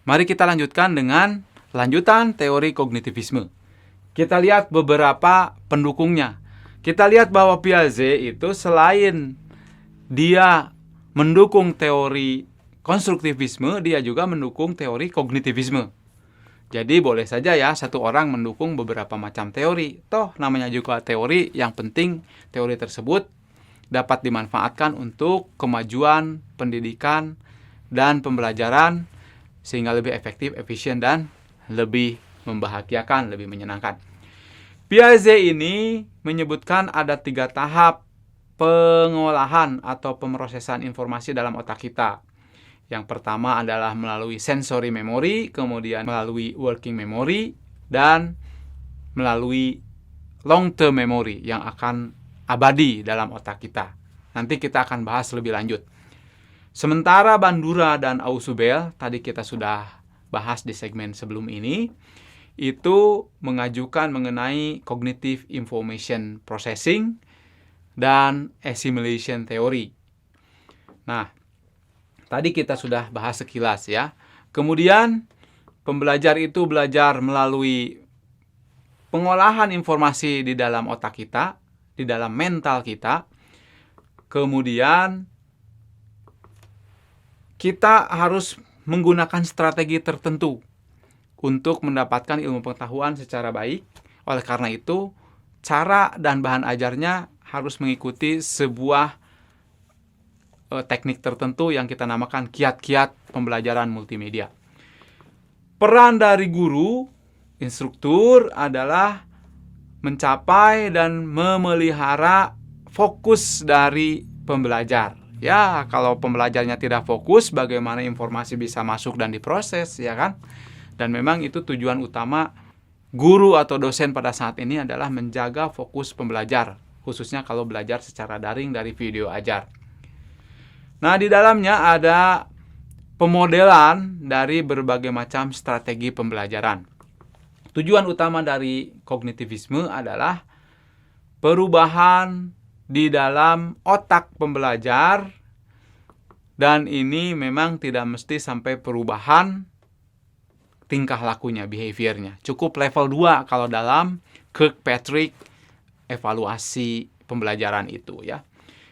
Mari kita lanjutkan dengan lanjutan teori kognitivisme. Kita lihat beberapa pendukungnya. Kita lihat bahwa Piaget itu selain dia mendukung teori konstruktivisme, dia juga mendukung teori kognitivisme. Jadi boleh saja ya satu orang mendukung beberapa macam teori. Toh namanya juga teori, yang penting teori tersebut dapat dimanfaatkan untuk kemajuan pendidikan dan pembelajaran sehingga lebih efektif, efisien, dan lebih membahagiakan, lebih menyenangkan. Piaget ini menyebutkan ada 3 tahap pengolahan atau pemrosesan informasi dalam otak kita. Yang pertama adalah melalui sensory memory, kemudian melalui working memory, dan melalui long term memory yang akan abadi dalam otak kita. Nanti kita akan bahas lebih lanjut. Sementara Bandura dan Ausubel, tadi kita sudah bahas di segmen sebelum ini, itu mengajukan mengenai cognitive information processing dan assimilation theory. Nah, tadi kita sudah bahas sekilas ya. Kemudian pembelajar itu belajar melalui pengolahan informasi di dalam otak kita, di dalam mental kita. Kemudian kita harus menggunakan strategi tertentu untuk mendapatkan ilmu pengetahuan secara baik. Oleh karena itu, cara dan bahan ajarnya harus mengikuti sebuah teknik tertentu yang kita namakan kiat-kiat pembelajaran multimedia. Peran dari guru, instruktur adalah mencapai dan memelihara fokus dari pembelajar. Ya, kalau pembelajarnya tidak fokus, bagaimana informasi bisa masuk dan diproses, ya kan? Dan memang itu tujuan utama guru atau dosen pada saat ini adalah menjaga fokus pembelajar, khususnya kalau belajar secara daring dari video ajar. Nah, di dalamnya ada pemodelan dari berbagai macam strategi pembelajaran. Tujuan utama dari kognitivisme adalah perubahan di dalam otak pembelajar, dan ini memang tidak mesti sampai perubahan tingkah lakunya, behaviornya. Cukup level 2 kalau dalam Kirkpatrick evaluasi pembelajaran itu ya.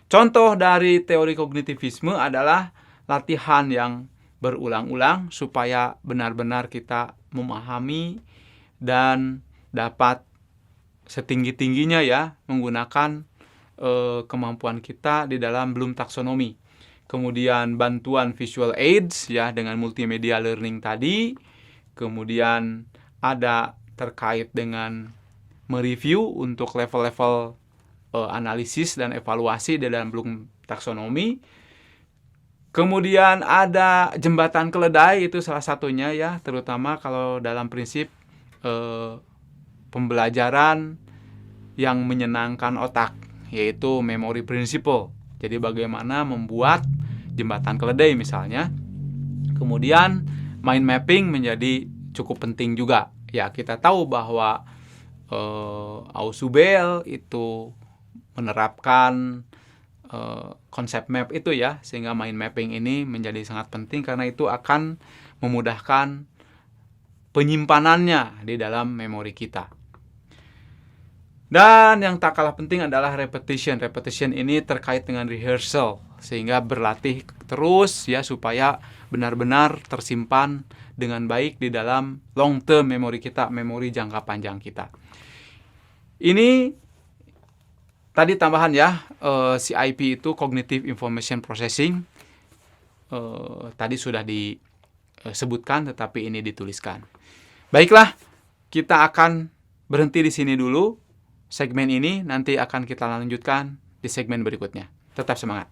Contoh dari teori kognitivisme adalah latihan yang berulang-ulang supaya benar-benar kita memahami dan dapat setinggi-tingginya ya menggunakan kemampuan kita di dalam Bloom taksonomi. Kemudian bantuan visual aids ya dengan multimedia learning tadi. Kemudian ada terkait dengan mereview untuk level-level analisis dan evaluasi di dalam Bloom taksonomi. Kemudian ada jembatan keledai, itu salah satunya ya, terutama kalau dalam prinsip pembelajaran yang menyenangkan otak, yaitu memory principle. Jadi bagaimana membuat jembatan keledai misalnya. Kemudian mind mapping menjadi cukup penting juga. Ya, kita tahu bahwa Ausubel itu menerapkan konsep map itu ya, sehingga mind mapping ini menjadi sangat penting karena itu akan memudahkan penyimpanannya di dalam memori kita. Dan yang tak kalah penting adalah repetition. Repetition ini terkait dengan rehearsal, sehingga berlatih terus ya supaya benar-benar tersimpan dengan baik di dalam long term memory kita, memori jangka panjang kita. Ini tadi tambahan ya, CIP itu Cognitive Information Processing. Tadi sudah disebutkan, tetapi ini dituliskan. Baiklah, kita akan berhenti di sini dulu. Segmen ini nanti akan kita lanjutkan di segmen berikutnya. Tetap semangat.